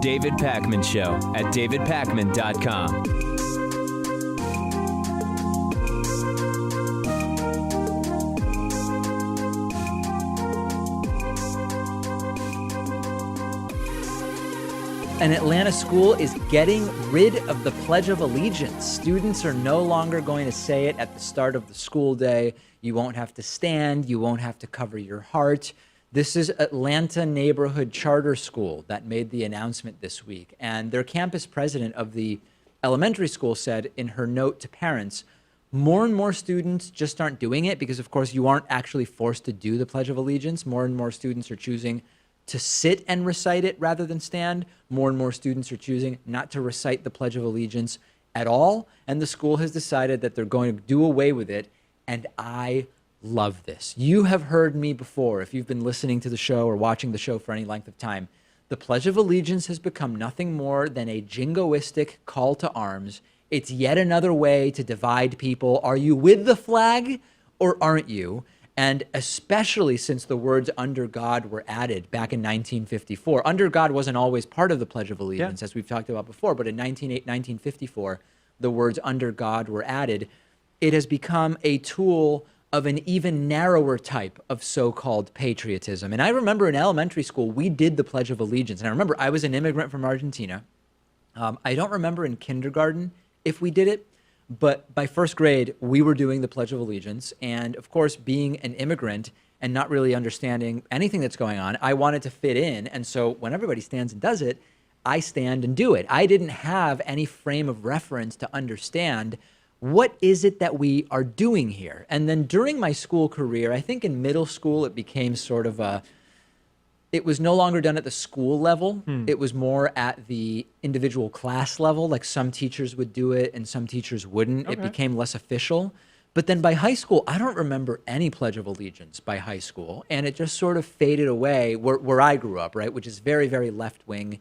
David Pakman Show at davidpakman.com. An Atlanta school is getting rid of the Pledge of Allegiance. Students are no longer going to say it at the start of the school day. You won't have to stand. You won't have to cover your heart. This is Atlanta Neighborhood Charter School that made the announcement this week. And their campus president of the elementary school said in her note to parents, more and more students just aren't doing it because, of course, you aren't actually forced to do the Pledge of Allegiance. More and more students are choosing to sit and recite it rather than stand. More and more students are choosing not to recite the Pledge of Allegiance at all. And the school has decided that they're going to do away with it. And I love this. You have heard me before, if you've been listening to the show or watching the show for any length of time. The Pledge of Allegiance has become nothing more than a jingoistic call to arms. It's yet another way to divide people. Are you with the flag or aren't you? And especially since the words "under God" were added back in 1954. Under God wasn't always part of the Pledge of Allegiance, as we've talked about before, but in 1954, the words "under God" were added. It has become a tool of an even narrower type of so-called patriotism. And I remember in elementary school, we did the Pledge of Allegiance. And I remember I was an immigrant from Argentina. I don't remember in kindergarten if we did it. But by first grade, we were doing the Pledge of Allegiance. And of course, being an immigrant and not really understanding anything that's going on, I wanted to fit in. And so when everybody stands and does it, I stand and do it. I didn't have any frame of reference to understand what is it that we are doing here. And then during my school career, I think in middle school, it became sort of it was no longer done at the school level. It was more at the individual class level. Like some teachers would do it and some teachers wouldn't. Okay. It became less official. But then by high school, I don't remember any Pledge of Allegiance by high school. And it just sort of faded away where I grew up, right? Which is very, very left-wing,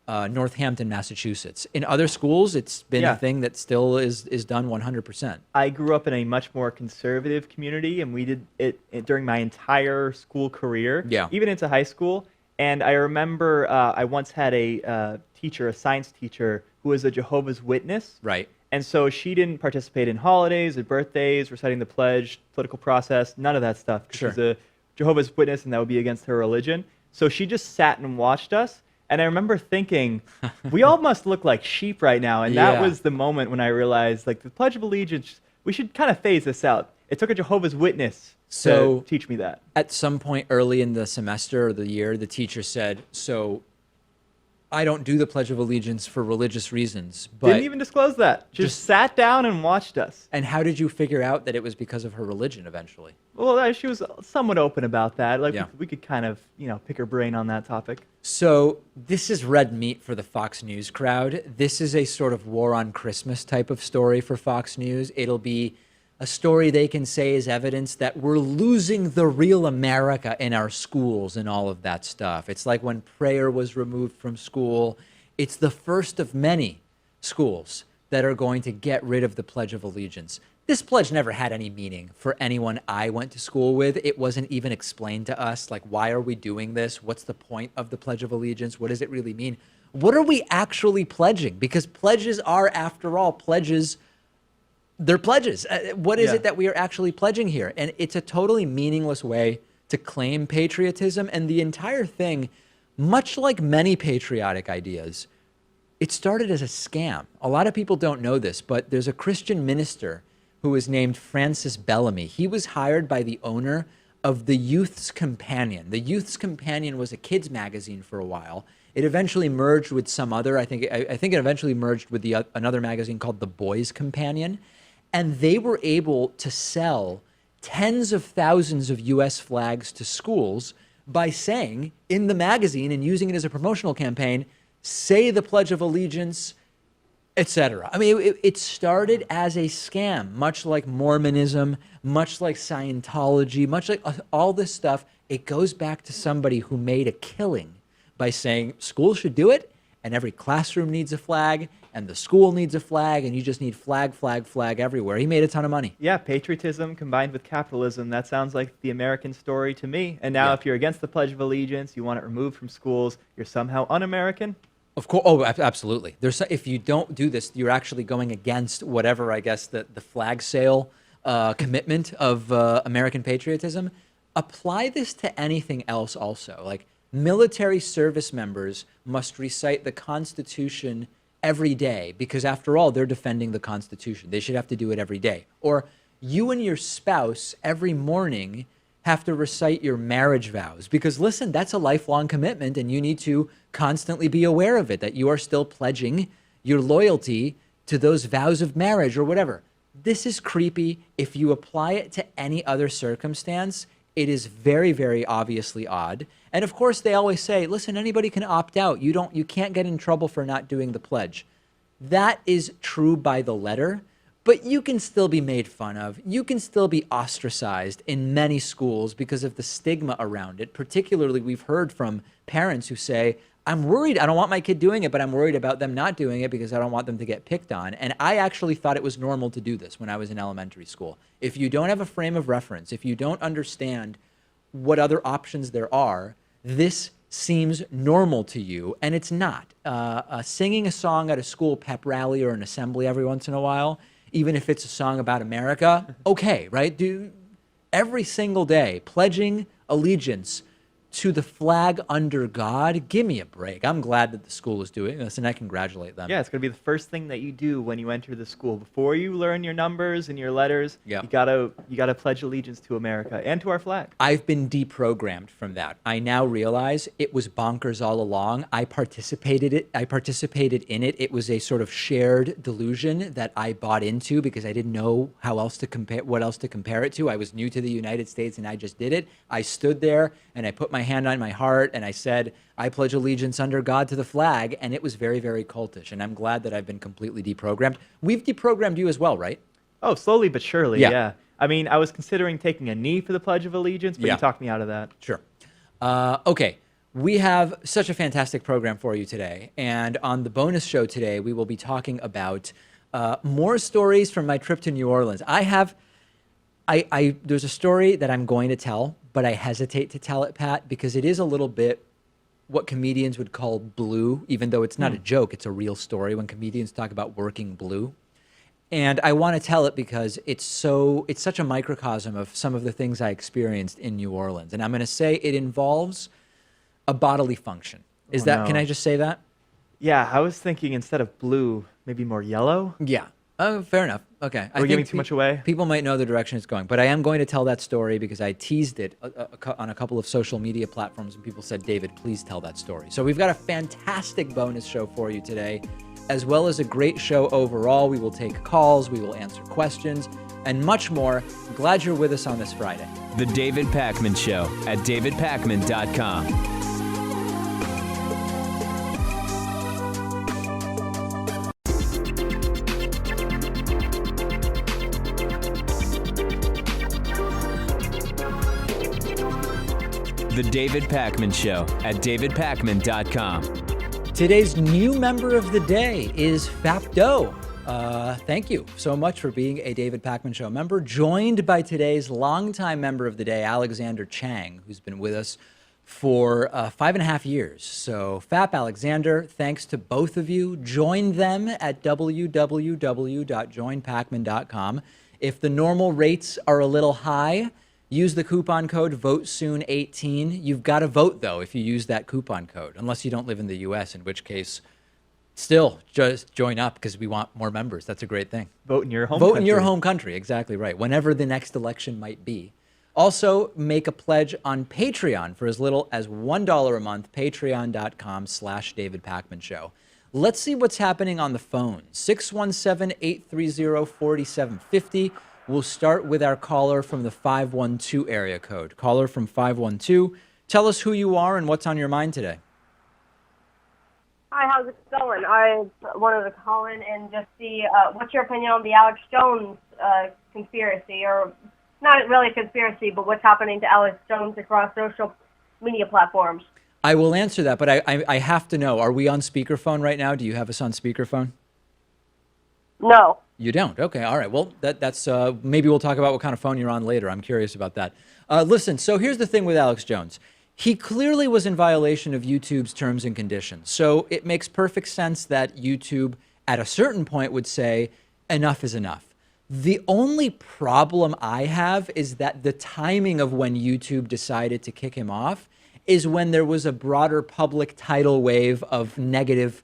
Northampton, Massachusetts. In other schools, it's been a thing that still is done 100%. I grew up in a much more conservative community, and we did it during my entire school career, even into high school. And I remember I once had a teacher, a science teacher, who was a Jehovah's Witness. Right. And so she didn't participate in holidays or birthdays, reciting the pledge, political process, none of that stuff. Sure. She's a Jehovah's Witness, and that would be against her religion. So she just sat and watched us. And I remember thinking, we all must look like sheep right now. And that was the moment when I realized, like, the Pledge of Allegiance, we should kind of phase this out. It took a Jehovah's Witness to teach me that. At some point early in the semester or the year, the teacher said, so I don't do the Pledge of Allegiance for religious reasons. But didn't even disclose that. Just sat down and watched us. And how did you figure out that it was because of her religion eventually? Well, she was somewhat open about that. Like, we could kind of, pick her brain on that topic. So this is red meat for the Fox News crowd. This is a sort of war on Christmas type of story for Fox News. It'll be a story they can say is evidence that we're losing the real America in our schools and all of that stuff. It's like when prayer was removed from school. It's the first of many schools that are going to get rid of the Pledge of Allegiance. This pledge never had any meaning for anyone I went to school with. It wasn't even explained to us, like, why are we doing this? What's the point of the Pledge of Allegiance? What does it really mean? What are we actually pledging? Because pledges are, after all, pledges. They're pledges. What is it that we are actually pledging here? And it's a totally meaningless way to claim patriotism. And the entire thing, much like many patriotic ideas, it started as a scam. A lot of people don't know this, but there's a Christian minister who was named Francis Bellamy. He was hired by the owner of the Youth's Companion. The Youth's Companion was a kids magazine for a while. It eventually merged with some other. I think it eventually merged with another magazine called The Boys' Companion. And they were able to sell tens of thousands of U.S. flags to schools by saying in the magazine and using it as a promotional campaign, say the Pledge of Allegiance, etc. I mean, it started as a scam, much like Mormonism, much like Scientology, much like all this stuff. It goes back to somebody who made a killing by saying schools should do it, and every classroom needs a flag, and the school needs a flag, and you just need flag, flag, flag everywhere. He made a ton of money. Yeah, patriotism combined with capitalism, that sounds like the American story to me. And now if you're against the Pledge of Allegiance, you want it removed from schools, you're somehow un-American? Of course. Oh, absolutely. If you don't do this, you're actually going against whatever, I guess, the flag sale commitment of American patriotism. Apply this to anything else also. Like, military service members must recite the Constitution every day because, after all, they're defending the Constitution. They should have to do it every day. Or you and your spouse every morning have to recite your marriage vows because, listen, that's a lifelong commitment and you need to constantly be aware of it, that you are still pledging your loyalty to those vows of marriage or whatever. This is creepy. If you apply it to any other circumstance, it is very, very obviously odd. And of course, they always say, listen, anybody can opt out. You can't get in trouble for not doing the pledge. That is true by the letter, but you can still be made fun of. You can still be ostracized in many schools because of the stigma around it. Particularly, we've heard from parents who say, I'm worried. I don't want my kid doing it, but I'm worried about them not doing it because I don't want them to get picked on. And I actually thought it was normal to do this when I was in elementary school. If you don't have a frame of reference, if you don't understand what other options there are, this seems normal to you, and it's not. Singing a song at a school pep rally or an assembly every once in a while, even if it's a song about America, okay, right? Do every single day, pledging allegiance to the flag under God. Give me a break. I'm glad that the school is doing this, and I congratulate them. Yeah, it's going to be the first thing that you do when you enter the school. Before you learn your numbers and your letters, you gotta pledge allegiance to America and to our flag. I've been deprogrammed from that. I now realize it was bonkers all along. I participated in it. It was a sort of shared delusion that I bought into because I didn't know what else to compare it to. I was new to the United States and I just did it. I stood there and I put my hand on my heart and I said, I pledge allegiance under God to the flag, and it was very, very cultish, and I'm glad that I've been completely deprogrammed. We've deprogrammed you as well, right? Oh, slowly but surely, yeah. I mean, I was considering taking a knee for the Pledge of Allegiance, but you talked me out of that. Sure. Okay, we have such a fantastic program for you today, and on the bonus show today, we will be talking about more stories from my trip to New Orleans. There's a story that I'm going to tell, but I hesitate to tell it, Pat, because it is a little bit what comedians would call blue, even though it's not a joke. It's a real story when comedians talk about working blue. And I want to tell it because it's such a microcosm of some of the things I experienced in New Orleans. And I'm going to say it involves a bodily function. Can I just say that? Yeah, I was thinking instead of blue, maybe more yellow. Yeah. Oh, fair enough. Okay. Are we giving too much away? People might know the direction it's going, but I am going to tell that story because I teased it on a couple of social media platforms, and people said, David, please tell that story. So we've got a fantastic bonus show for you today, as well as a great show overall. We will take calls, we will answer questions, and much more. Glad you're with us on this Friday. The David Pakman Show at davidpakman.com. The David Pakman Show at davidpakman.com. Today's new member of the day is Fapdo. Thank you so much for being a David Pakman Show member, joined by today's longtime member of the day, Alexander Chang, who's been with us for 5.5 years. So Fap, Alexander, thanks to both of you. Join them at www.joinpakman.com. If the normal rates are a little high, use the coupon code VOTESOON18. You've got to vote, though, if you use that coupon code, unless you don't live in the U.S., in which case, still, just join up because we want more members. That's a great thing. Vote in your home country. Vote in your home country, exactly right, whenever the next election might be. Also, make a pledge on Patreon for as little as $1 a month, patreon.com/David Pakman Show. Let's see what's happening on the phone. 617-830-4750. We'll start with our caller from the 512 area code. Caller from 512, tell us who you are and what's on your mind today. Hi, how's it going? I wanted to call in and just see what's your opinion on the Alex Jones conspiracy, or not really a conspiracy, but what's happening to Alex Jones across social media platforms. I will answer that, but I have to know, are we on speakerphone right now? Do you have us on speakerphone? No. You don't? Okay, all right. Well, that's maybe we'll talk about what kind of phone you're on later. I'm curious about that. Listen, so here's the thing with Alex Jones. He clearly was in violation of YouTube's terms and conditions. So it makes perfect sense that YouTube at a certain point would say, enough is enough. The only problem I have is that the timing of when YouTube decided to kick him off is when there was a broader public tidal wave of negative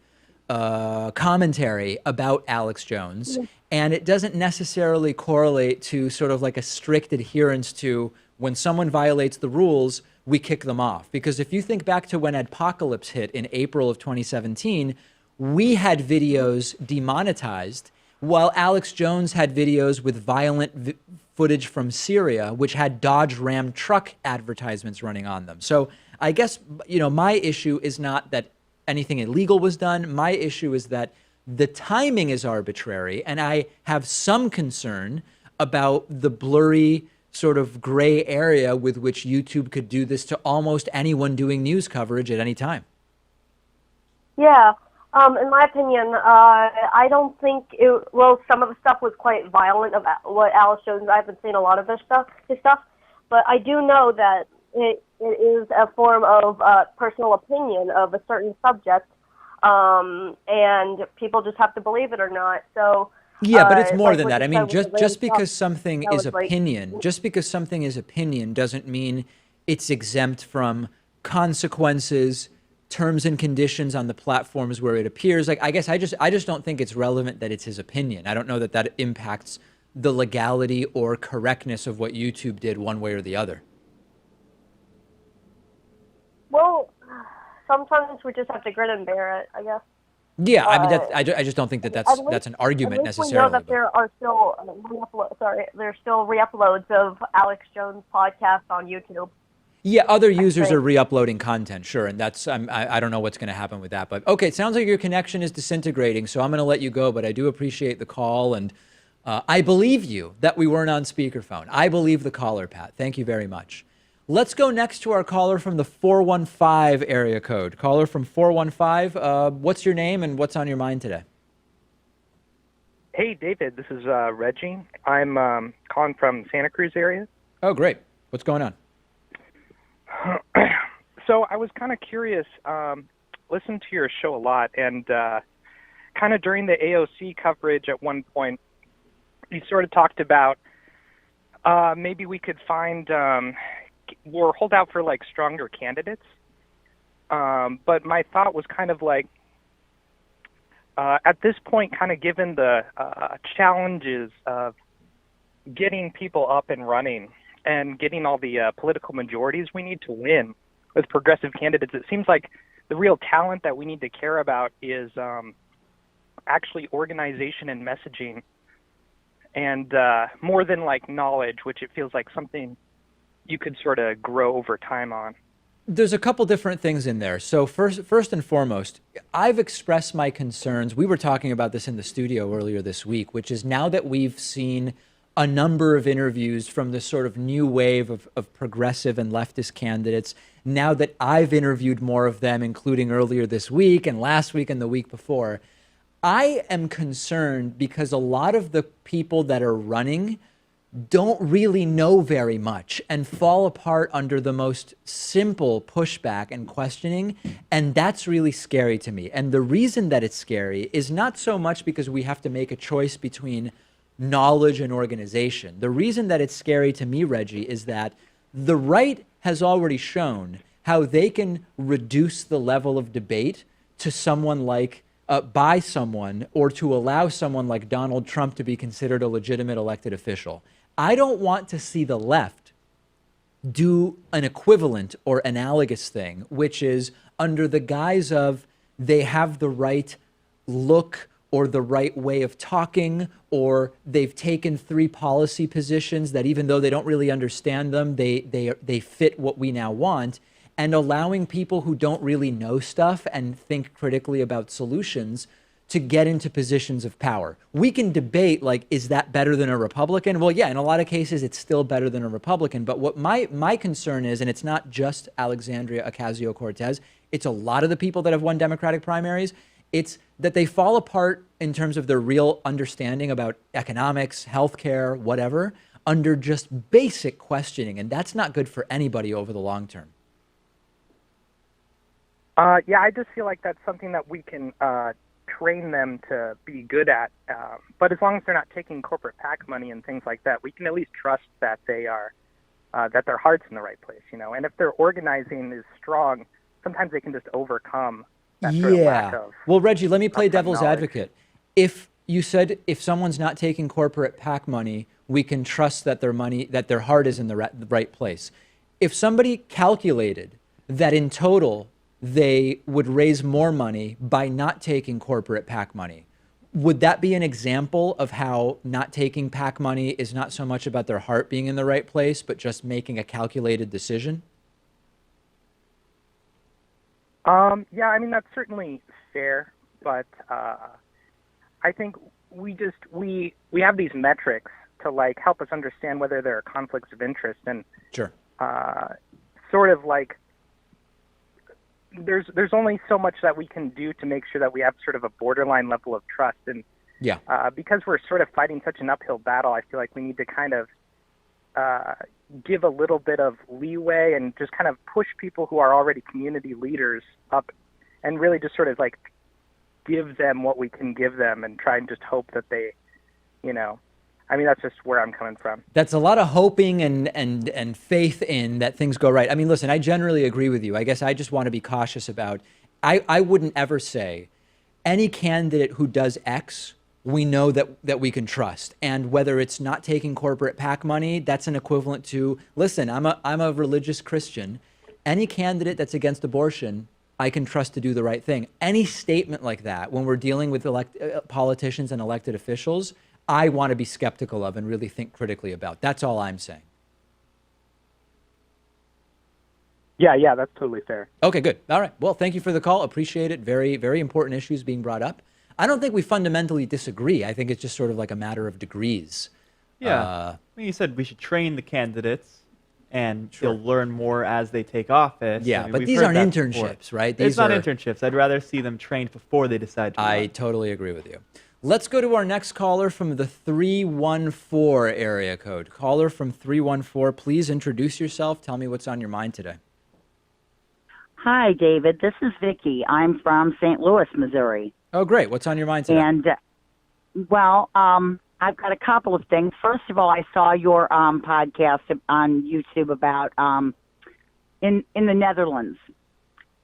commentary about Alex Jones. And it doesn't necessarily correlate to sort of like a strict adherence to when someone violates the rules, we kick them off. Because if you think back to when Adpocalypse hit in April of 2017, we had videos demonetized while Alex Jones had videos with violent footage from Syria, which had Dodge Ram truck advertisements running on them. So I guess, you know, my issue is not that anything illegal was done. My issue is that the timing is arbitrary, and I have some concern about the blurry sort of gray area with which YouTube could do this to almost anyone doing news coverage at any time. Yeah. In my opinion, I don't think some of the stuff was quite violent of what Alex Jones. I haven't seen a lot of his stuff, but I do know that it is a form of personal opinion of a certain subject, and people just have to believe it or not. So yeah, but it's more than that. I mean, just because something is opinion, just because something is opinion doesn't mean it's exempt from consequences, terms and conditions on the platforms where it appears. Like, I guess I just don't think it's relevant that it's his opinion. I don't know that that impacts the legality or correctness of what YouTube did one way or the other. Well, sometimes we just have to grin and bear it, I guess. Yeah, I mean, I just don't think that that's an argument necessarily. We know that there are still there's still re-uploads of Alex Jones' podcast on YouTube. Yeah, other users are re-uploading content, sure, and that's I don't know what's going to happen with that, but okay, it sounds like your connection is disintegrating, so I'm going to let you go, but I do appreciate the call, and I believe you that we weren't on speakerphone. I believe the caller, Pat. Thank you very much. Let's go next to our caller from the 415 area code. Caller from 415, what's your name and what's on your mind today? Hey, David, this is Reggie. I'm calling from Santa Cruz area. Oh, great. What's going on? So I was kind of curious, listened to your show a lot, and kind of during the AOC coverage at one point, you sort of talked about maybe we could find or hold out for like stronger candidates. But my thought was kind of like, at this point, kind of given the challenges of getting people up and running and getting all the political majorities we need to win with progressive candidates, it seems like the real talent that we need to care about is actually organization and messaging, and more than like knowledge, which it feels like something you could sort of grow over time on. There's a couple different things in there. So first and foremost, I've expressed my concerns. We were talking about this in the studio earlier this week, which is now that we've seen a number of interviews from this sort of new wave of progressive and leftist candidates, now that I've interviewed more of them, including earlier this week and last week and the week before, I am concerned because a lot of the people that are running don't really know very much and fall apart under the most simple pushback and questioning. And that's really scary to me. And the reason that it's scary is not so much because we have to make a choice between knowledge and organization. The reason that it's scary to me, Reggie, is that the right has already shown how they can reduce the level of debate to someone like by someone, or to allow someone like Donald Trump to be considered a legitimate elected official. I don't want to see the left do an equivalent or analogous thing, which is under the guise of they have the right look or the right way of talking, or they've taken 3 policy positions that even though they don't really understand them, they fit what we now want, and allowing people who don't really know stuff and think critically about solutions to get into positions of power. We can debate, like, is that better than a Republican? Well, yeah, in a lot of cases, it's still better than a Republican. But what my concern is, and it's not just Alexandria Ocasio Cortez, it's a lot of the people that have won Democratic primaries, it's that they fall apart in terms of their real understanding about economics, healthcare, whatever, under just basic questioning. And that's not good for anybody over the long term. Yeah, I just feel like that's something that we can train them to be good at. But as long as they're not taking corporate PAC money and things like that, we can at least trust that they are that their heart's in the right place, And if their organizing is strong, sometimes they can just overcome that sort of lack of. Well, Reggie, let me play devil's knowledge. advocate. If you said if someone's not taking corporate PAC money, we can trust that their heart is in the right place. If somebody calculated that in total they would raise more money by not taking corporate PAC money, would that be an example of how not taking PAC money is not so much about their heart being in the right place, but just making a calculated decision? Yeah, I mean, that's certainly fair, but I think we have these metrics to like help us understand whether there are conflicts of interest, and Sure. Sort of like there's only so much that we can do to make sure that we have sort of a borderline level of trust, and Yeah. because we're sort of fighting such an uphill battle, I feel like we need to kind of give a little bit of leeway and just kind of push people who are already community leaders up, and really just sort of like give them what we can give them, and try and just hope that they, I mean, that's just where I'm coming from. That's a lot of hoping and faith in that things go right. I mean, listen, I generally agree with you. I guess I just want to be cautious about, I wouldn't ever say any candidate who does X, we know that we can trust. And whether it's not taking corporate PAC money, that's an equivalent to, listen, I'm a religious Christian. Any candidate that's against abortion, I can trust to do the right thing. Any statement like that, when we're dealing with politicians and elected officials, I want to be skeptical of and really think critically about. That's all I'm saying. Yeah, that's totally fair. Okay, good. All right. Well, thank you for the call. Appreciate it. Very, very important issues being brought up. I don't think we fundamentally disagree. I think it's just sort of like a matter of degrees. Yeah. I mean, you said we should train the candidates, and Sure. they'll learn more as they take office. Yeah, I mean, but we've these heard aren't that before. internships, right? It's not internships. I'd rather see them trained before they decide to I run. totally agree with you. Let's go to our next caller from the 314 area code. Caller from 314, please introduce yourself. Tell me what's on your mind today. Hi, David. This is Vicki. I'm from St. Louis, Missouri. Oh, great. What's on your mind today? And, I've got a couple of things. First of all, I saw your podcast on YouTube about in the Netherlands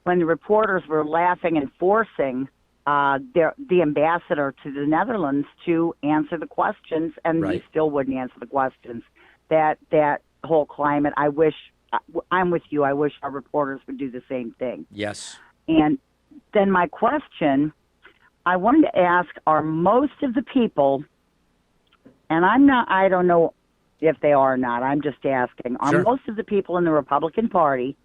when the reporters were laughing and forcing the ambassador to the Netherlands to answer the questions, and Right. he still wouldn't answer the questions. That whole climate, I'm with you. I wish our reporters would do the same thing. Yes. And then my question, I wanted to ask, are most of the people, and I don't know if they are or not, I'm just asking, are Sure. most of the people in the Republican Party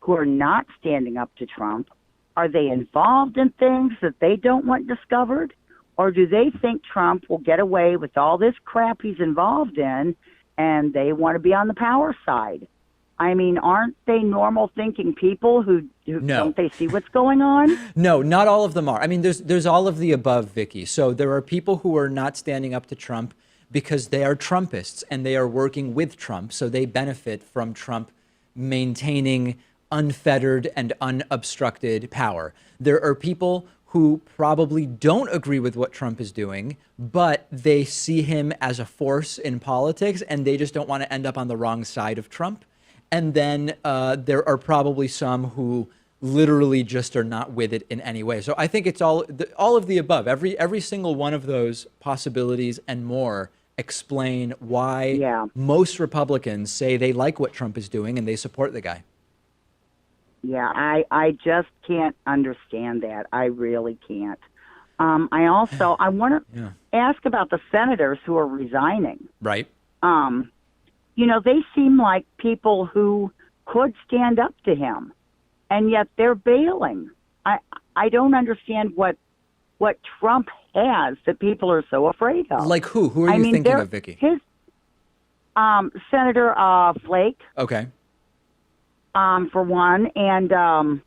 who are not standing up to Trump, are they involved in things that they don't want discovered? Or do they think Trump will get away with all this crap he's involved in, and they want to be on the power side? I mean, aren't they normal thinking people who No. don't they see what's going on? No, not all of them are. I mean, there's all of the above, Vicky. So there are people who are not standing up to Trump because they are Trumpists and they are working with Trump. So they benefit from Trump maintaining unfettered and unobstructed power. There are people who probably don't agree with what Trump is doing, but they see him as a force in politics and they just don't want to end up on the wrong side of Trump. And then there are probably some who literally just are not with it in any way. So I think it's all of the above. Every single one of those possibilities and more explain why most Republicans say they like what Trump is doing and they support the guy. Yeah, I just can't understand that. I really can't. I want to ask about the senators who are resigning. Right. They seem like people who could stand up to him, and yet they're bailing. I don't understand what Trump has that people are so afraid of. Like who? Who are you thinking of, Vicky? His Senator Flake. Okay. For one, and I'm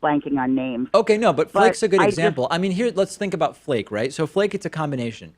blanking on names. Okay, no, but Flake's a good example. I mean, here, let's think about Flake, right? So Flake, it's a combination.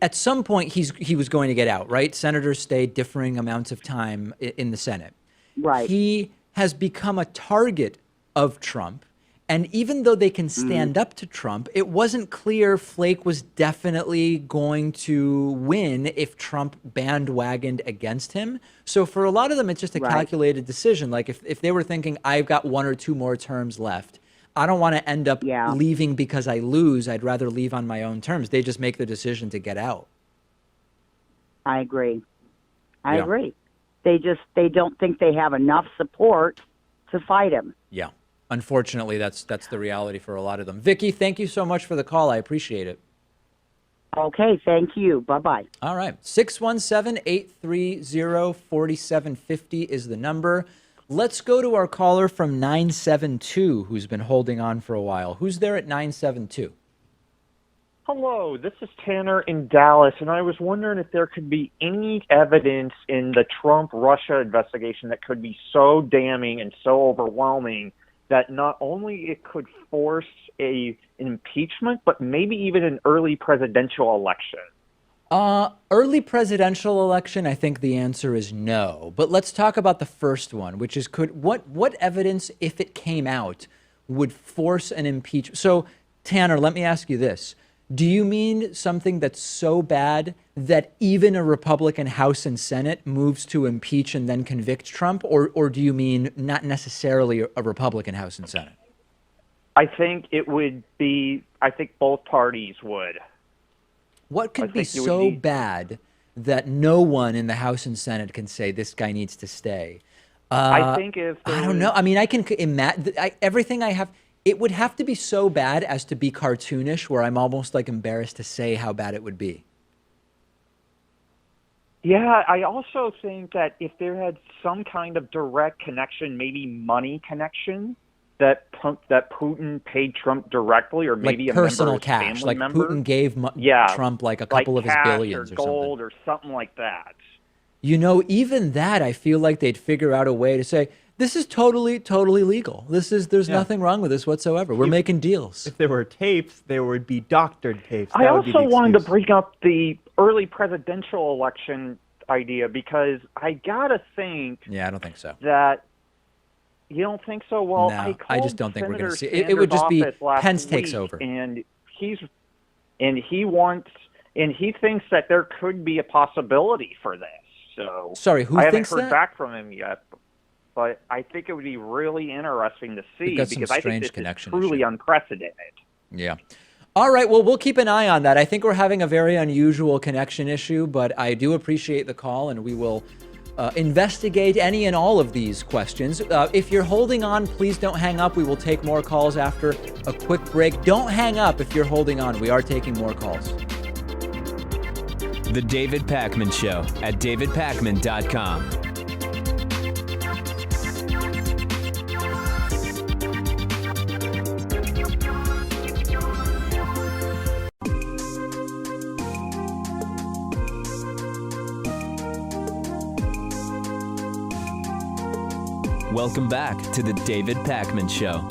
At some point, he was going to get out, right? Senators stay differing amounts of time in the Senate. Right. He has become a target of Trump. And even though they can stand up to Trump, it wasn't clear Flake was definitely going to win if Trump bandwagoned against him. So for a lot of them, it's just a calculated decision. Like if they were thinking, I've got 1 or 2 more terms left, I don't want to end up leaving because I lose. I'd rather leave on my own terms. They just make the decision to get out. I agree. I agree. They don't think they have enough support to fight him. Yeah. Unfortunately, that's the reality for a lot of them. Vicky, thank you so much for the call. I appreciate it. Okay, thank you. Bye-bye. All right. 617-830-4750 is the number. Let's go to our caller from 972 who's been holding on for a while. Who's there at 972? Hello, this is Tanner in Dallas, and I was wondering if there could be any evidence in the Trump-Russia investigation that could be so damning and so overwhelming that not only it could force an impeachment, but maybe even an early presidential election. Early presidential election, I think the answer is no. But let's talk about the first one, which is what evidence, if it came out, would force an impeachment? So, Tanner, let me ask you this. Do you mean something that's so bad that even a Republican House and Senate moves to impeach and then convict Trump? Or do you mean not necessarily a Republican House and Senate? I think it would be, I think both parties would. What could be so bad that no one in the House and Senate can say this guy needs to stay? I think if I don't know. I mean, I can imagine everything I have. It would have to be so bad as to be cartoonish, where I'm almost like embarrassed to say how bad it would be. Yeah, I also think that if there had some kind of direct connection, maybe money connection, that Putin paid Trump directly, or maybe like a personal member of his cash, family like member. Putin gave Trump like a couple of his billions or or gold something. or something like that. You know, even that, I feel like they'd figure out a way to say, this is totally legal. There's nothing wrong with this whatsoever. We're making deals. If there were tapes, there would be doctored tapes. I also wanted to bring up the early presidential election idea because I gotta think. Yeah, I don't think so. That you don't think so? Well, no, I just don't think we're going to see it. Sanders' It would just be Pence takes over, and he thinks that there could be a possibility for this. So sorry, who I thinks haven't heard that? back from him yet. But I think it would be really interesting to see because I think this is truly unprecedented. Yeah. All right. Well, we'll keep an eye on that. I think we're having a very unusual connection issue, but I do appreciate the call, and we will investigate any and all of these questions. If you're holding on, please don't hang up. We will take more calls after a quick break. Don't hang up if you're holding on. We are taking more calls. The David Pakman Show at davidpakman.com. Welcome back to the David Pakman Show.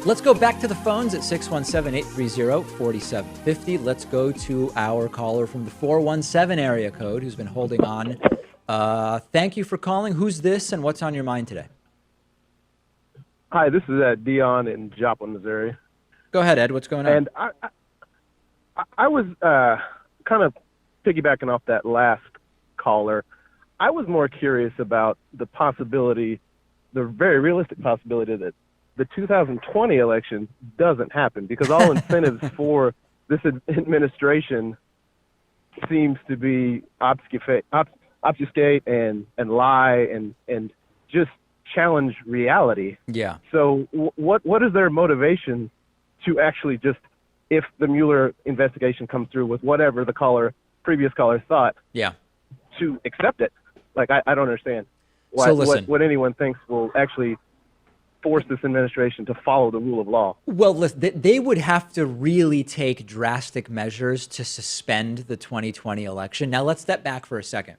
Let's go back to the phones at 617-830-4750. Let's go to our caller from the 417 area code who's been holding on. Thank you for calling. Who's this and what's on your mind today? Hi, this is Dion in Joplin, Missouri. Go ahead, Ed. What's going on? And I was kind of piggybacking off that last caller. I was more curious about the possibility, the very realistic possibility that the 2020 election doesn't happen, because all incentives for this administration seems to be obfuscate and lie and just challenge reality. Yeah. So what is their motivation to actually just, if the Mueller investigation comes through with whatever the previous caller thought, to accept it? Like, I don't understand what anyone thinks will actually force this administration to follow the rule of law. Well, listen, they would have to really take drastic measures to suspend the 2020 election. Now, let's step back for a second.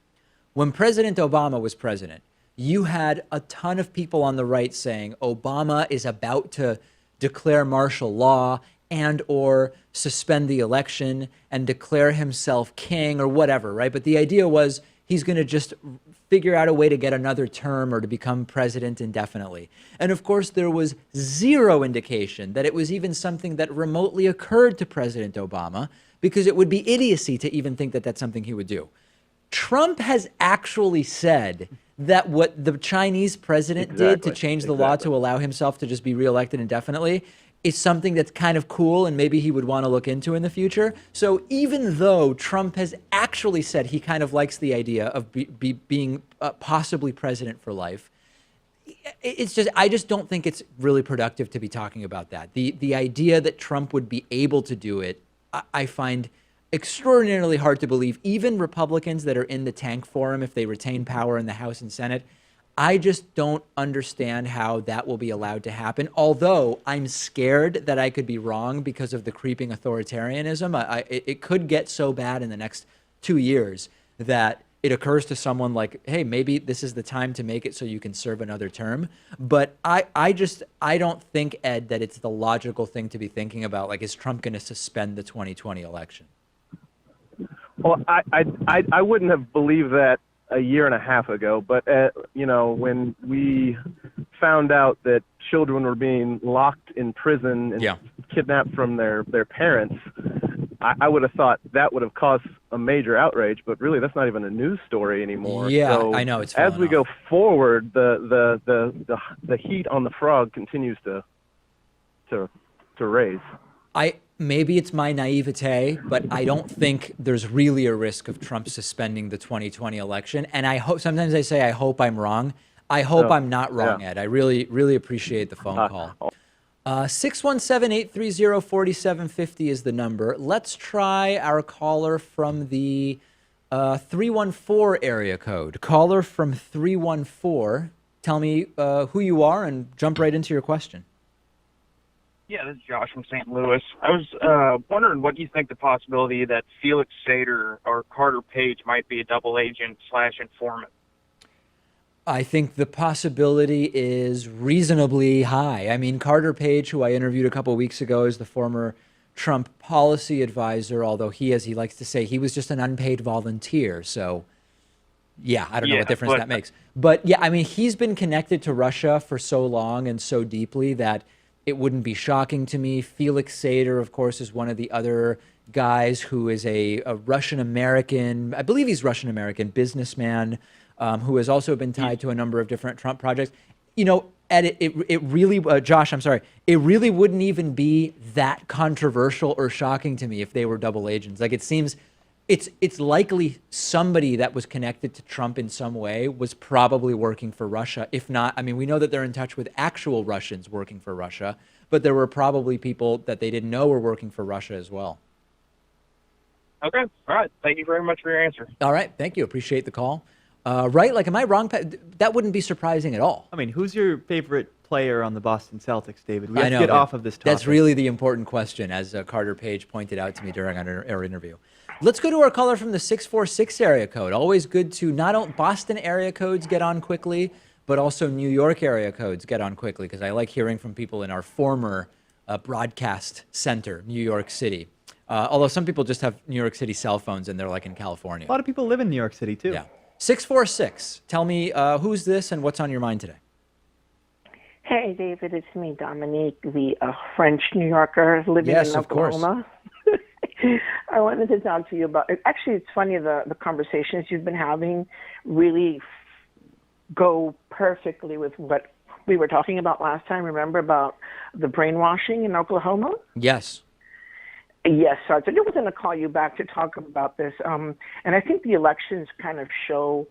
When President Obama was president, you had a ton of people on the right saying Obama is about to declare martial law and or suspend the election and declare himself king or whatever, right? But the idea was he's going to just figure out a way to get another term or to become president indefinitely. And of course, there was zero indication that it was even something that remotely occurred to President Obama, because it would be idiocy to even think that that's something he would do. Trump has actually said that what the Chinese president did to change the law to allow himself to just be reelected indefinitely is something that's kind of cool and maybe he would want to look into in the future. So even though Trump has actually said he kind of likes the idea of being possibly president for life, I just don't think it's really productive to be talking about that. The idea that Trump would be able to do it, I find extraordinarily hard to believe. Even Republicans that are in the tank for him, if they retain power in the House and Senate, I just don't understand how that will be allowed to happen. Although I'm scared that I could be wrong because of the creeping authoritarianism. It could get so bad in the next 2 years that it occurs to someone like, hey, maybe this is the time to make it so you can serve another term. But I don't think, Ed, that it's the logical thing to be thinking about. Like, is Trump going to suspend the 2020 election? Well, I wouldn't have believed that a year and a half ago, but when we found out that children were being locked in prison and kidnapped from their parents, I would have thought that would have caused a major outrage. But really, that's not even a news story anymore. Yeah, so I know it's as we go forward, the heat on the frog continues to raise. Maybe it's my naivete, but I don't think there's really a risk of Trump suspending the 2020 election. And I hope, sometimes I say, I hope I'm wrong. I hope I'm not wrong, Ed. I really, really appreciate the phone call. 617-830-4750 is the number. Let's try our caller from the 314 area code. Caller from 314, tell me who you are and jump right into your question. Yeah, this is Josh from St. Louis. I was wondering what you think the possibility that Felix Sater or Carter Page might be a double agent / informant. I think the possibility is reasonably high. I mean, Carter Page, who I interviewed a couple of weeks ago, is the former Trump policy advisor, although he, as he likes to say, he was just an unpaid volunteer. So, yeah, I don't know what difference that makes. But, yeah, I mean, he's been connected to Russia for so long and so deeply that it wouldn't be shocking to me. Felix Sater, of course, is one of the other guys who is a Russian-American, I believe he's Russian-American businessman, who has also been tied to a number of different Trump projects. You know, Ed, it really, Josh, I'm sorry, it really wouldn't even be that controversial or shocking to me if they were double agents. Like, it seems, it's likely somebody that was connected to Trump in some way was probably working for Russia. If not, I mean, we know that they're in touch with actual Russians working for Russia, but there were probably people that they didn't know were working for Russia as well. Okay. All right. Thank you very much for your answer. All right. Thank you. Appreciate the call. Right? Like, am I wrong? That wouldn't be surprising at all. I mean, who's your favorite player on the Boston Celtics, David? We have to get off of this topic. That's really the important question, as Carter Page pointed out to me during our interview. Let's go to our caller from the 646 area code. Always good to not only Boston area codes get on quickly, but also New York area codes get on quickly, because I like hearing from people in our former broadcast center, New York City. Although some people just have New York City cell phones and they're like in California. A lot of people live in New York City, too. Yeah. 646. Tell me who's this and what's on your mind today? Hey, David, it's me, Dominique, the French New Yorker living in Oklahoma. I wanted to talk to you about, actually, it's funny, the conversations you've been having really go perfectly with what we were talking about last time. Remember about the brainwashing in Oklahoma? Yes. Yes, so I was going to call you back to talk about this. And I think the elections kind of show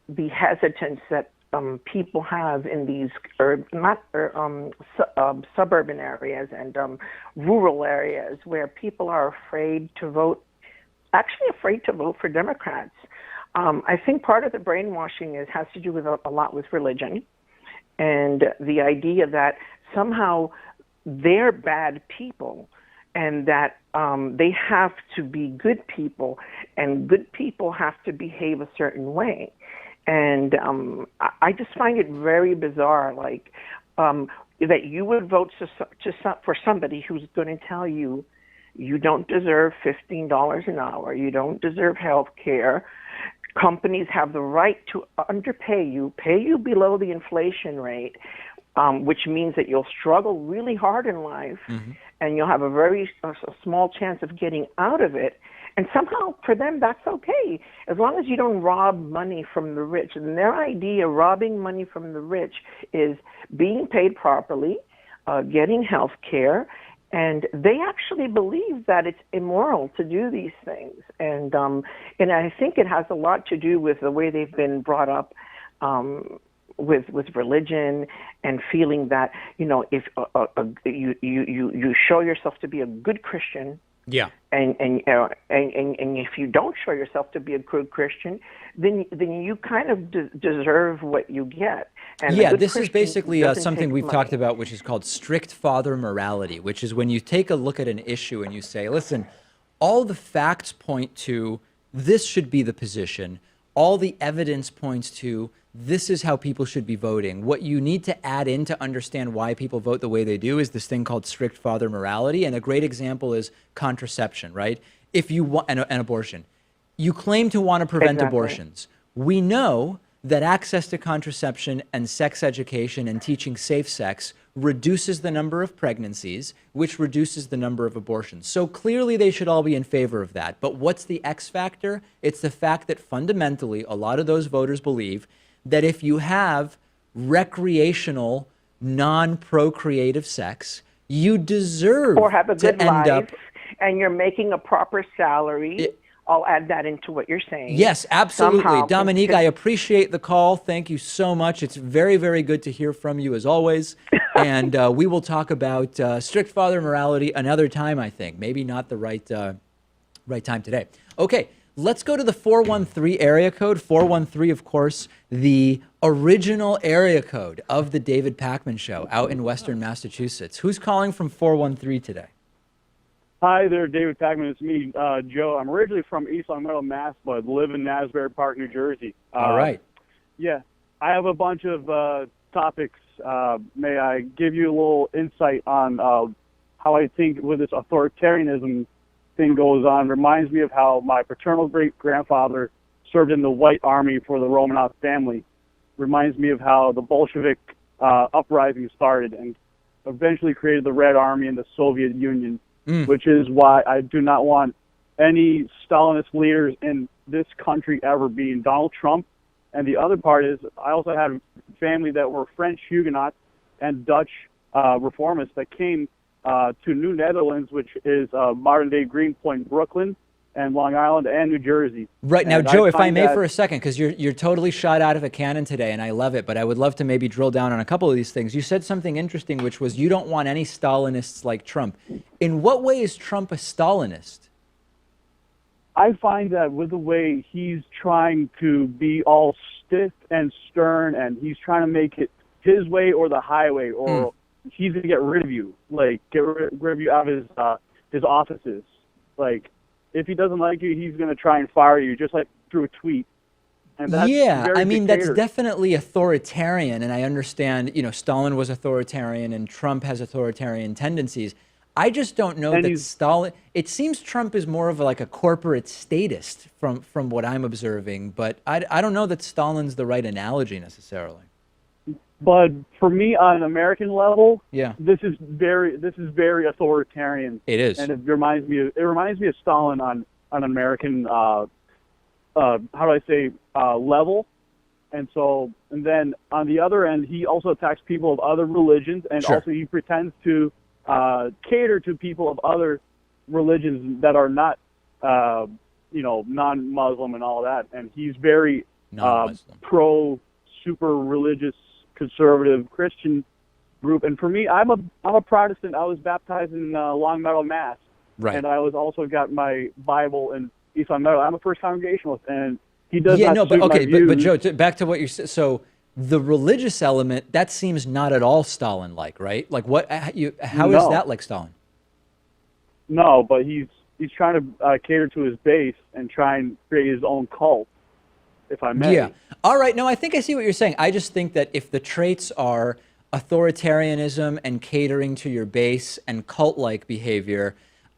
the hesitance that people have in these suburban areas and rural areas where people are afraid to vote for Democrats. I think part of the brainwashing has to do with a lot with religion and the idea that somehow they're bad people and that they have to be good people, and good people have to behave a certain way. And I just find it very bizarre, like that you would vote for somebody who's going to tell you you don't deserve $15 an hour, you don't deserve health care, companies have the right to underpay you, pay you below the inflation rate, which means that you'll struggle really hard in life, and you'll have a very small chance of getting out of it. And somehow, for them, that's okay, as long as you don't rob money from the rich. And their idea of robbing money from the rich is being paid properly, getting health care, and they actually believe that it's immoral to do these things. And I think it has a lot to do with the way they've been brought up with religion, and feeling that, you know, if you show yourself to be a good Christian, yeah, and if you don't show yourself to be a good Christian, then you kind of deserve what you get. And yeah, this Christian is basically something we've money. talked about, which is called strict father morality, which is when you take a look at an issue and you say, listen, all the facts point to this should be the position. All the evidence points to this is how people should be voting. What you need to add in to understand why people vote the way they do is this thing called strict father morality. And a great example is contraception, right? If you want an abortion, you claim to want to prevent abortions. We know that access to contraception and sex education and teaching safe sex reduces the number of pregnancies, which reduces the number of abortions. So clearly they should all be in favor of that. But what's the X factor? It's the fact that fundamentally a lot of those voters believe that if you have recreational, non-procreative sex, you deserve or have a good to end life, up, and you're making a proper salary. I'll add that into what you're saying. Yes, absolutely. Somehow, Dominique, I appreciate the call. Thank you so much. It's very, very good to hear from you as always. And we will talk about strict father morality another time, I think. Maybe not the right time today. Okay, let's go to the 413 area code. 413, of course, the original area code of the David Pakman Show out in Western Massachusetts. Who's calling from 413 today? Hi there, David Pakman. It's me, Joe. I'm originally from East Long Meadow, Mass, but live in Asbury Park, New Jersey. All right. Yeah, I have a bunch of topics. May I give you a little insight on how I think with this authoritarianism thing goes on? Reminds me of how my paternal great-grandfather served in the White Army for the Romanov family. Reminds me of how the Bolshevik uprising started and eventually created the Red Army and the Soviet Union. Which is why I do not want any Stalinist leaders in this country ever being Donald Trump. And the other part is I also had family that were French Huguenots and Dutch reformists that came to New Netherlands, which is modern-day Greenpoint, Brooklyn, and Long Island, and New Jersey. Right. Now, and Joe, if I may for a second, because you're totally shot out of a cannon today, and I love it, but I would love to maybe drill down on a couple of these things. You said something interesting, which was you don't want any Stalinists like Trump. In what way is Trump a Stalinist? I find that with the way he's trying to be all stiff and stern, and he's trying to make it his way or the highway, or he's going to get rid of you, like get rid of you out of his offices. Like, if he doesn't like you, he's going to try and fire you, just like through a tweet. And that's I mean, that's definitely authoritarian, and I understand, you know, Stalin was authoritarian and Trump has authoritarian tendencies. I just don't know that Stalin, it seems Trump is more of like a corporate statist from what I'm observing, but I don't know that Stalin's the right analogy necessarily. But for me, on an American level, yeah, this is very authoritarian. It is, and it reminds me of Stalin on an American how do I say level. And then on the other end, he also attacks people of other religions, and also he pretends to cater to people of other religions that are not non-Muslim and all that. And he's very pro super religious conservative Christian group. And for me, I'm a Protestant. I was baptized in Long Meadow, Mass. Right. And I was also got my Bible in East Long Meadow. I'm a First Congregationalist, and he does not suit but my views. but Joe, back to what you said. So the religious element, that seems not at all Stalin-like, right? Like how is that like Stalin? No, but he's trying to cater to his base and try and create his own cult, if I may. Yeah. All right. No, I think I see what you're saying. I just think that if the traits are authoritarianism and catering to your base and cult-like behavior,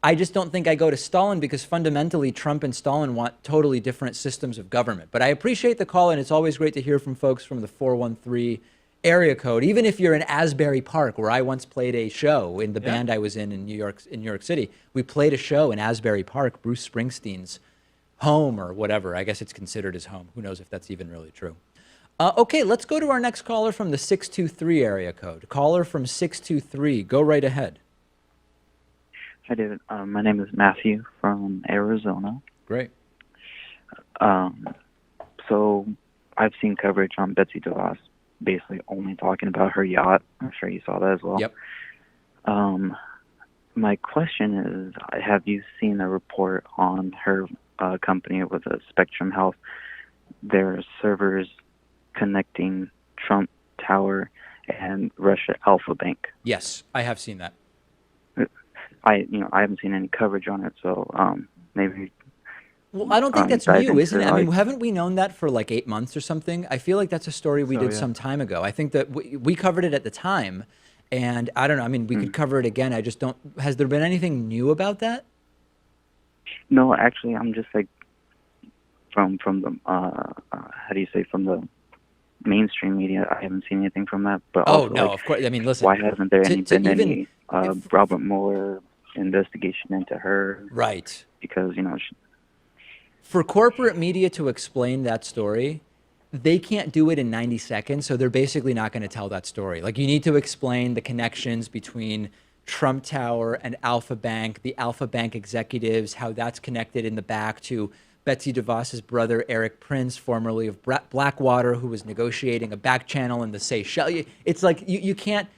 I just don't think I go to Stalin because fundamentally Trump and Stalin want totally different systems of government. But I appreciate the call, and it's always great to hear from folks from the 413 area code, even if you're in Asbury Park, where I once played a show in the band I was in New York City. We played a show in Asbury Park, Bruce Springsteen's home or whatever. I guess it's considered his home. Who knows if that's even really true. Okay, let's go to our next caller from the 623 area code. Caller from 623, go right ahead. Hi, David. My name is Matthew from Arizona. Great. So I've seen coverage on Betsy DeVos basically only talking about her yacht. I'm sure you saw that as well. Yep. My question is, have you seen a report on her company with Spectrum Health, their servers connecting Trump Tower and Russia Alfa Bank? Yes, I have seen that. I haven't seen any coverage on it, so maybe. Well, I don't think that's new, isn't it? I mean, haven't we known that for like 8 months or something? I feel like that's a story we did some time ago. I think that we covered it at the time, and I don't know. I mean, we could cover it again. I just don't. Has there been anything new about that? No, actually, I'm just like from the how do you say, from the mainstream media. I haven't seen anything from that. But also, no, of course. I mean, listen. Why hasn't there been any Robert Mueller investigation into her? Right. Because for corporate media to explain that story, they can't do it in 90 seconds. So they're basically not going to tell that story. Like, you need to explain the connections between Trump Tower and Alfa Bank, the Alfa Bank executives, how that's connected in the back to Betsy DeVos's brother, Eric Prince, formerly of Blackwater, who was negotiating a back channel in the Seychelles. It's like you can't.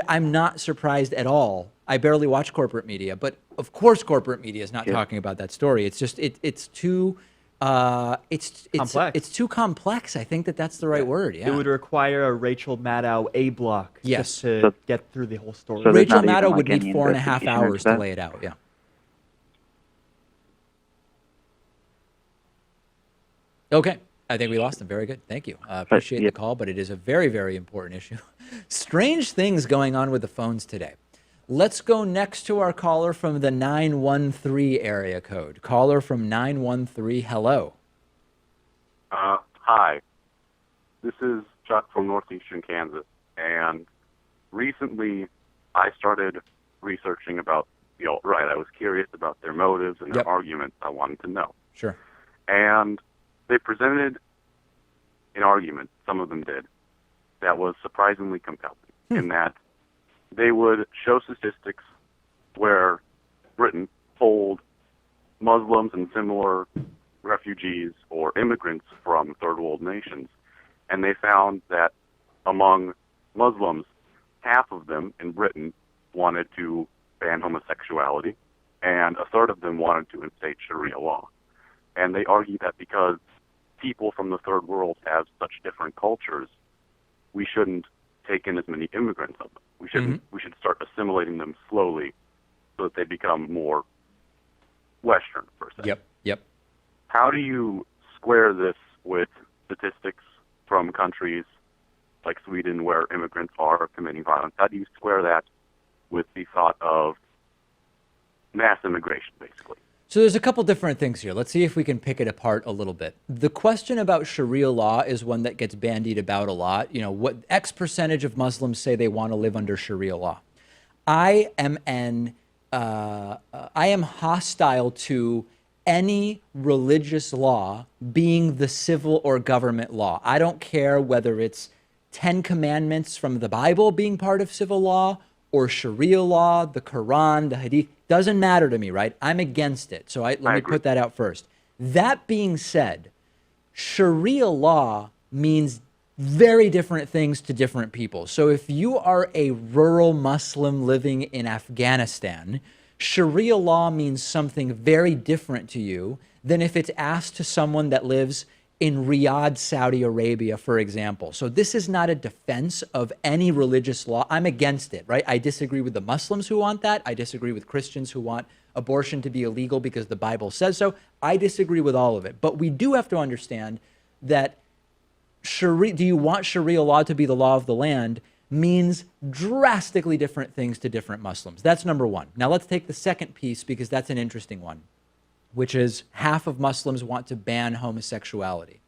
I'm not surprised at all. I barely watch corporate media, but of course corporate media is not talking about that story. It's just it's too complex. It's too complex. I think that's the right word. Yeah. It would require a Rachel Maddow A block just to get through the whole story. So Rachel Maddow would need 4.5 hours to lay it out. Yeah. Okay. I think we lost him. Very good. Thank you. Appreciate the call, but it is a very, very important issue. Strange things going on with the phones today. Let's go next to our caller from the 913 area code. Caller from 913, hello. Hi. This is Chuck from northeastern Kansas, and recently I started researching about the alt-right. I was curious about their motives and their arguments. I wanted to know. Sure. And they presented an argument, some of them did, that was surprisingly compelling, in that they would show statistics where Britain polled Muslims and similar refugees or immigrants from third world nations, and they found that among Muslims, half of them in Britain wanted to ban homosexuality, and a third of them wanted to instate Sharia law. And they argue that because people from the third world have such different cultures, we shouldn't take in as many immigrants of them. We shouldn't. We should start assimilating them slowly, so that they become more Western, per se. Yep. How do you square this with statistics from countries like Sweden, where immigrants are committing violence? How do you square that with the thought of mass immigration, basically? So there's a couple different things here. Let's see if we can pick it apart a little bit. The question about Sharia law is one that gets bandied about a lot. You know, what X percentage of Muslims say they want to live under Sharia law. I am hostile to any religious law being the civil or government law. I don't care whether it's 10 commandments from the Bible being part of civil law or Sharia law, the Quran, the Hadith. Doesn't matter to me, right? I'm against it. So let me put that out first. That being said, Sharia law means very different things to different people. So if you are a rural Muslim living in Afghanistan, Sharia law means something very different to you than if it's asked to someone that lives in Riyadh, Saudi Arabia, for example. So this is not a defense of any religious law. I'm against it, right? I disagree with the Muslims who want that. I disagree with Christians who want abortion to be illegal because the Bible says so. I disagree with all of it. But we do have to understand that do you want Sharia law to be the law of the land? means drastically different things to different Muslims. That's number one. Now let's take the second piece, because that's an interesting one, which is half of Muslims want to ban homosexuality.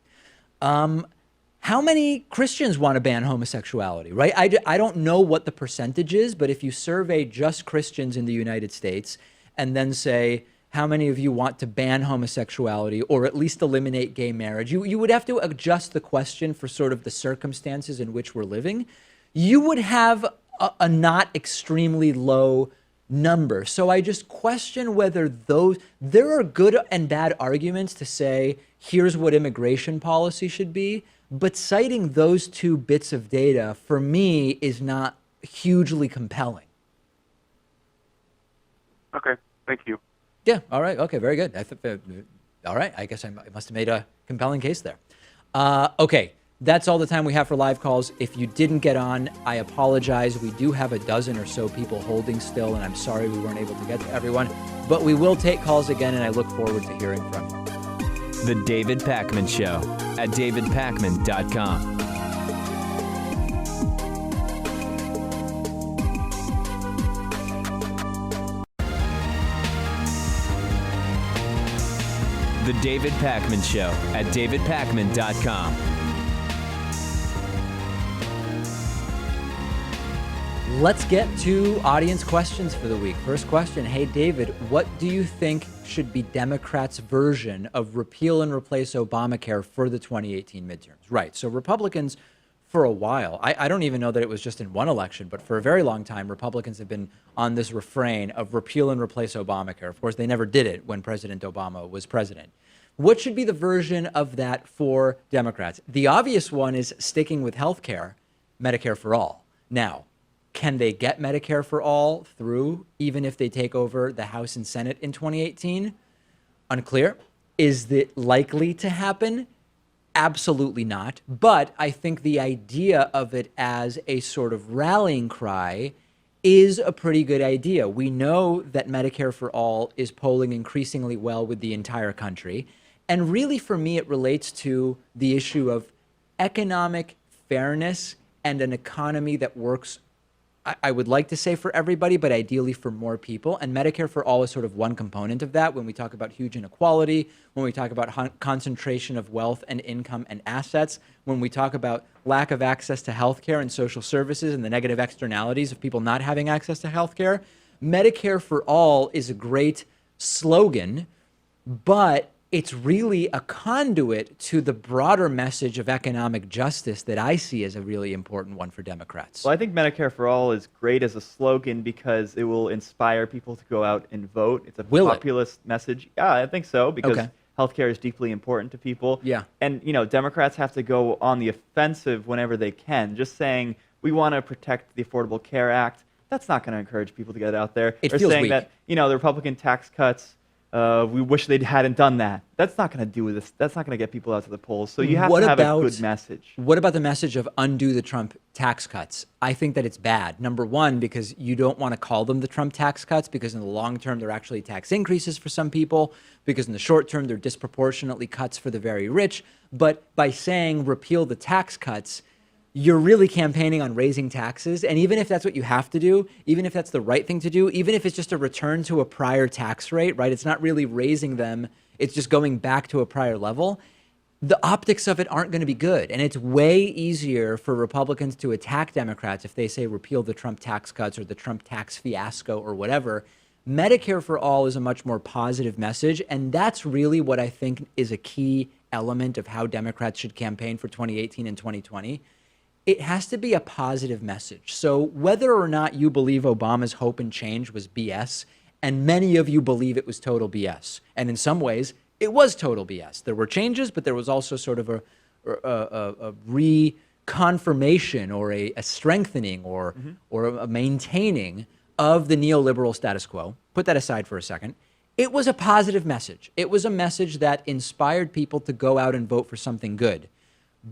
How many Christians want to ban homosexuality, right? I don't know what the percentage is, but if you survey just Christians in the United States and then say, how many of you want to ban homosexuality or at least eliminate gay marriage, you would have to adjust the question for sort of the circumstances in which we're living. You would have a not extremely low number. So I just question whether there are good and bad arguments to say, here's what immigration policy should be. But citing those two bits of data, for me, is not hugely compelling. Okay, thank you. Yeah, all right, okay, very good. All right, I guess I must have made a compelling case there. Okay, that's all the time we have for live calls. If you didn't get on, I apologize. We do have a dozen or so people holding still, and I'm sorry we weren't able to get to everyone. But we will take calls again, and I look forward to hearing from you. The David Pakman Show at davidpakman.com. The David Pakman Show at davidpakman.com. Let's get to audience questions for the week. First question, hey David, what do you think should be Democrats' version of repeal and replace Obamacare for the 2018 midterms? Right, so Republicans for a while, I don't even know that it was just in one election, but for a very long time, Republicans have been on this refrain of repeal and replace Obamacare. Of course, they never did it when President Obama was president. What should be the version of that for Democrats? The obvious one is sticking with healthcare, Medicare for all. Now, can they get Medicare for all through, even if they take over the House and Senate in 2018? Unclear. Is it likely to happen? Absolutely not. But I think the idea of it as a sort of rallying cry is a pretty good idea. We know that Medicare for all is polling increasingly well with the entire country. And really, for me, it relates to the issue of economic fairness and an economy that works, I would like to say for everybody, but ideally for more people. And Medicare for all is sort of one component of that. When we talk about huge inequality, when we talk about concentration of wealth and income and assets, when we talk about lack of access to healthcare and social services and the negative externalities of people not having access to healthcare, Medicare for all is a great slogan, but it's really a conduit to the broader message of economic justice that I see as a really important one for Democrats. Well, I think Medicare for All is great as a slogan because it will inspire people to go out and vote. It's a populist message. Yeah, I think so, because healthcare is deeply important to people. Yeah. And, you know, Democrats have to go on the offensive whenever they can. Just saying, we want to protect the Affordable Care Act, that's not going to encourage people to get out there. It or feels saying weak. that, you know, the Republican tax cuts, we wish they hadn't done that. That's not going to do this. That's not going to get people out to the polls. So you have to have a good message. What about the message of undo the Trump tax cuts? I think that it's bad. Number one, because you don't want to call them the Trump tax cuts, because in the long term, they're actually tax increases for some people, because in the short term, they're disproportionately cuts for the very rich. But by saying repeal the tax cuts, you're really campaigning on raising taxes. And even if that's what you have to do, even if that's the right thing to do, even if it's just a return to a prior tax rate, right? It's not really raising them. It's just going back to a prior level. The optics of it aren't going to be good. And it's way easier for Republicans to attack Democrats if they say repeal the Trump tax cuts or the Trump tax fiasco or whatever. Medicare for all is a much more positive message. And that's really what I think is a key element of how Democrats should campaign for 2018 and 2020. It has to be a positive message. So whether or not you believe Obama's hope and change was BS, and many of you believe it was total BS, and in some ways, it was total BS. There were changes, but there was also sort of a reconfirmation or a strengthening or a maintaining of the neoliberal status quo. Put that aside for a second. It was a positive message. It was a message that inspired people to go out and vote for something good.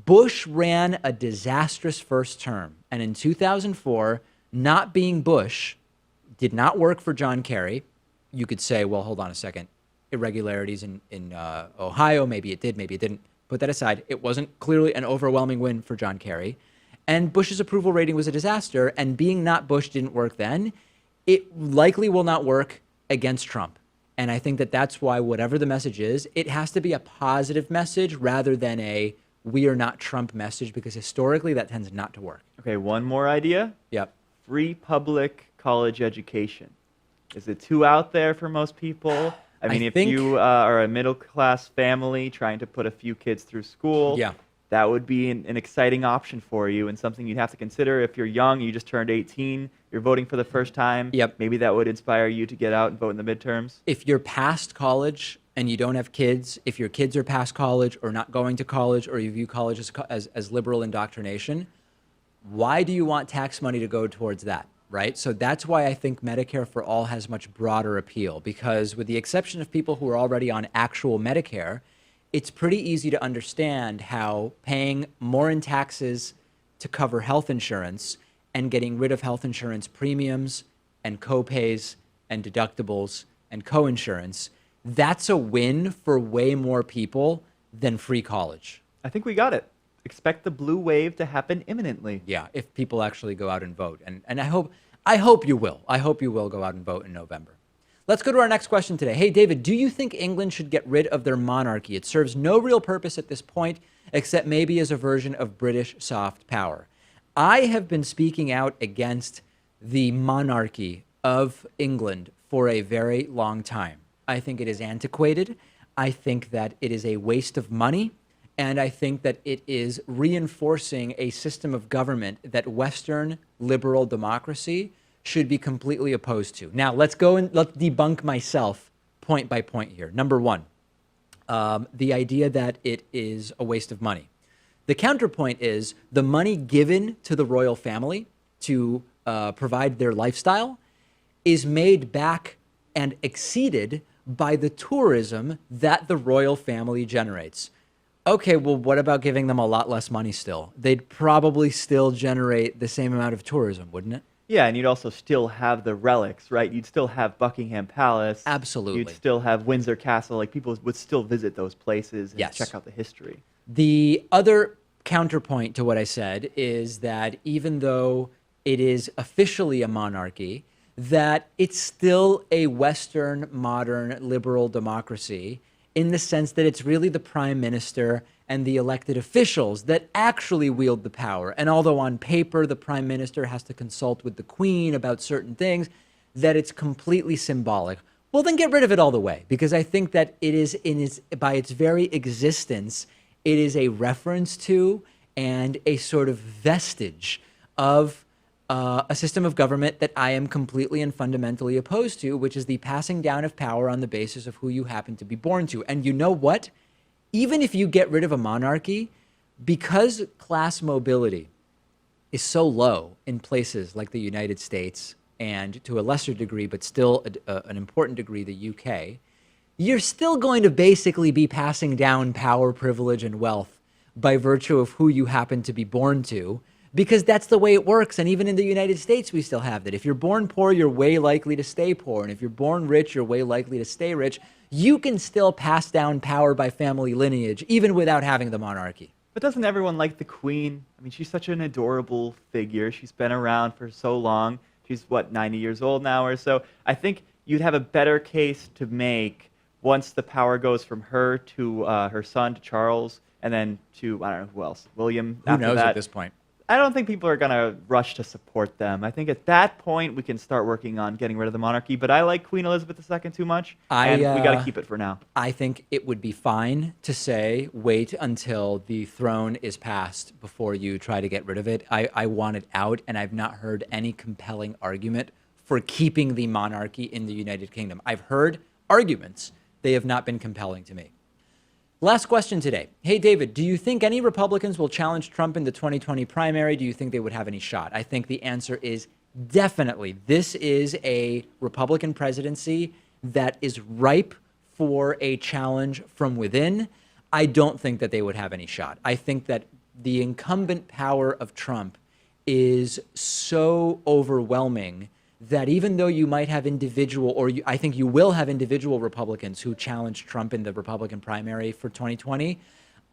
Bush ran a disastrous first term. And in 2004, not being Bush did not work for John Kerry. You could say, well, hold on a second. Irregularities in Ohio, maybe it did, maybe it didn't. Put that aside. It wasn't clearly an overwhelming win for John Kerry. And Bush's approval rating was a disaster. And being not Bush didn't work then. It likely will not work against Trump. And I think that that's why whatever the message is, it has to be a positive message rather than a we are not Trump message, because historically that tends not to work. Okay, one more idea. Yep. Free public college education. Is it too out there for most people? I mean, if you are a middle-class family trying to put a few kids through school, that would be an exciting option for you and something you'd have to consider. If you're young, you just turned 18, you're voting for the first time, maybe that would inspire you to get out and vote in the midterms. If you're past college and you don't have kids, if your kids are past college or not going to college, or you view college as liberal indoctrination, why do you want tax money to go towards that, right? So that's why I think Medicare for All has much broader appeal, because with the exception of people who are already on actual Medicare, it's pretty easy to understand how paying more in taxes to cover health insurance and getting rid of health insurance premiums and co-pays and deductibles and co-insurance, that's a win for way more people than free college. I think we got it. Expect the blue wave to happen imminently. Yeah, if people actually go out and vote. And I hope you will. I hope you will go out and vote in November. Let's go to our next question today. Hey, David, do you think England should get rid of their monarchy? It serves no real purpose at this point, except maybe as a version of British soft power. I have been speaking out against the monarchy of England for a very long time. I think it is antiquated. I think that it is a waste of money. And I think that it is reinforcing a system of government that Western liberal democracy should be completely opposed to. Now, let's debunk myself point by point here. Number one, the idea that it is a waste of money. The counterpoint is the money given to the royal family to provide their lifestyle is made back and exceeded by the tourism that the royal family generates. Okay, well, what about giving them a lot less money still? They'd probably still generate the same amount of tourism, wouldn't it? Yeah, and you'd also still have the relics, right? You'd still have Buckingham Palace. Absolutely. You'd still have Windsor Castle. Like, people would still visit those places and check out the history. The other counterpoint to what I said is that even though it is officially a monarchy, that it's still a Western, modern, liberal democracy in the sense that it's really the prime minister and the elected officials that actually wield the power. And although on paper the prime minister has to consult with the queen about certain things, that it's completely symbolic. Well, then get rid of it all the way, because I think that it is by its very existence, it is a reference to and a sort of vestige of a system of government that I am completely and fundamentally opposed to, which is the passing down of power on the basis of who you happen to be born to. And you know what? Even if you get rid of a monarchy, because class mobility is so low in places like the United States and to a lesser degree, but still an important degree, the UK, you're still going to basically be passing down power, privilege, and wealth by virtue of who you happen to be born to, because that's the way it works. And even in the United States, we still have that. If you're born poor, you're way likely to stay poor. And if you're born rich, you're way likely to stay rich. You can still pass down power by family lineage, even without having the monarchy. But doesn't everyone like the Queen? I mean, she's such an adorable figure. She's been around for so long. She's, 90 years old now or so. I think you'd have a better case to make once the power goes from her to her son, to Charles, and then to, I don't know, who else? William. Who knows at this point? I don't think people are going to rush to support them. I think at that point we can start working on getting rid of the monarchy. But I like Queen Elizabeth II too much, and we got to keep it for now. I think it would be fine to say wait until the throne is passed before you try to get rid of it. I want it out, and I've not heard any compelling argument for keeping the monarchy in the United Kingdom. I've heard arguments. They have not been compelling to me. Last question today. Hey, David, do you think any Republicans will challenge Trump in the 2020 primary? Do you think they would have any shot? I think the answer is definitely. This is a Republican presidency that is ripe for a challenge from within. I don't think that they would have any shot. I think that the incumbent power of Trump is so overwhelming that even though you might have I think you will have individual Republicans who challenge Trump in the Republican primary for 2020,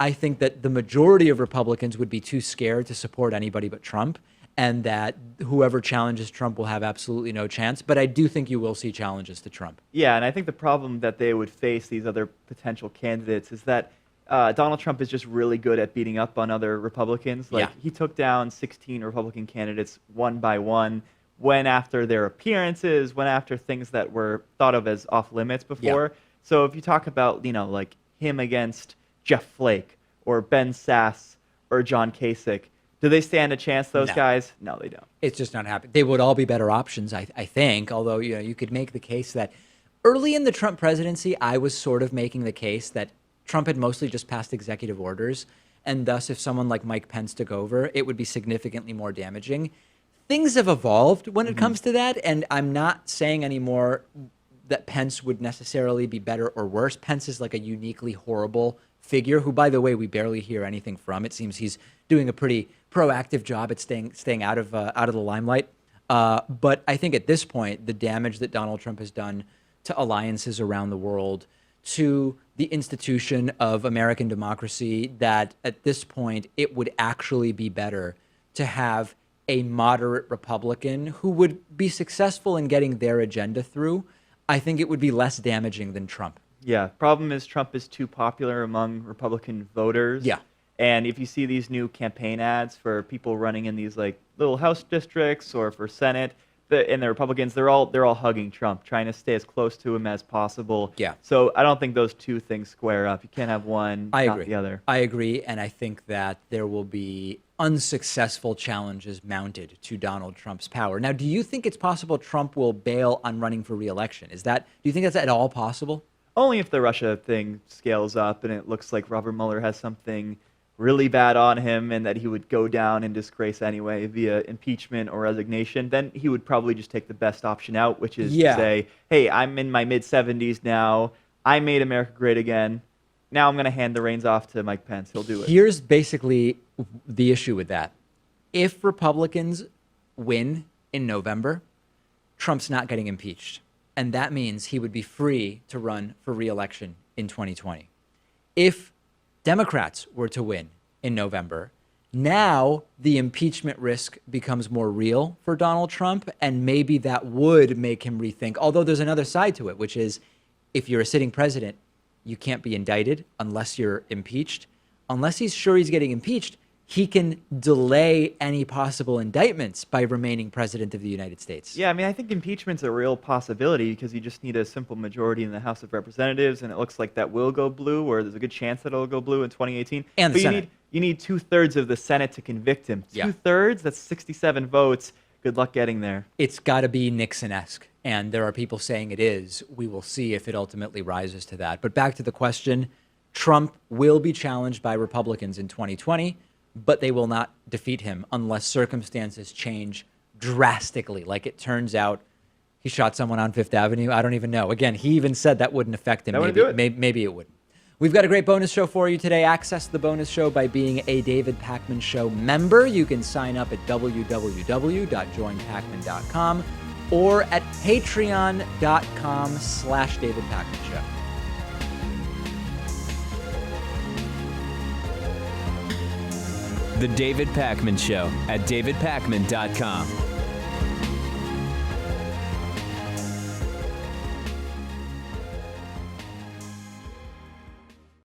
I think that the majority of Republicans would be too scared to support anybody but Trump, and that whoever challenges Trump will have absolutely no chance. But I do think you will see challenges to Trump. Yeah, and I think the problem that they would face, these other potential candidates, is that Donald Trump is just really good at beating up on other Republicans. Like, he took down 16 Republican candidates one by one, went after their appearances, went after things that were thought of as off limits before. So if you talk about, like him against Jeff Flake or Ben Sass or John Kasich, do they stand a chance, those guys? No, they don't. It's just not happening. They would all be better options, I think, although you could make the case that early in the Trump presidency, I was sort of making the case that Trump had mostly just passed executive orders, and thus if someone like Mike Pence took over, it would be significantly more damaging. Things have evolved when it comes to that, and I'm not saying anymore that Pence would necessarily be better or worse. Pence is like a uniquely horrible figure who, by the way, we barely hear anything from. It seems he's doing a pretty proactive job at staying out of the limelight. But I think at this point, the damage that Donald Trump has done to alliances around the world, to the institution of American democracy, that at this point, it would actually be better to have a moderate Republican who would be successful in getting their agenda through. I think it would be less damaging than Trump. Yeah, problem is Trump is too popular among Republican voters. Yeah. And if you see these new campaign ads for people running in these like little House districts or for Senate, and the Republicans, they're all hugging Trump, trying to stay as close to him as possible. Yeah. So I don't think those two things square up. You can't have one, I not agree. the other. I agree, and I think that there will be unsuccessful challenges mounted to Donald Trump's power. Now, do you think it's possible Trump will bail on running for re-election? Do you think that's at all possible? Only if the Russia thing scales up and it looks like Robert Mueller has something really bad on him and that he would go down in disgrace anyway via impeachment or resignation, then he would probably just take the best option out, which is to say, hey, I'm in my mid-70s now. I made America great again. Now I'm going to hand the reins off to Mike Pence. He'll do it. Here's basically the issue with that. If Republicans win in November, Trump's not getting impeached. And that means he would be free to run for re-election in 2020. If Democrats were to win in November, now the impeachment risk becomes more real for Donald Trump, and maybe that would make him rethink. Although there's another side to it, which is if you're a sitting president, you can't be indicted unless you're impeached. Unless he's sure he's getting impeached, he can delay any possible indictments by remaining president of the United States. Yeah, I mean, I think impeachment's a real possibility because you just need a simple majority in the House of Representatives, and it looks like that will go blue, or there's a good chance that it'll go blue in 2018. And the Senate. You need 2/3 of the Senate to convict him. 2/3? That's 67 votes. Good luck getting there. It's got to be Nixon-esque, and there are people saying it is. We will see if it ultimately rises to that. But back to the question, Trump will be challenged by Republicans in 2020, but they will not defeat him unless circumstances change drastically. Like it turns out he shot someone on Fifth Avenue. I don't even know. Again, he even said that wouldn't affect him. Maybe it wouldn't. We've got a great bonus show for you today. Access the bonus show by being a David Pakman Show member. You can sign up at www.joinpakman.com or at patreon.com/David Pakman Show. The David Pakman Show at davidpakman.com.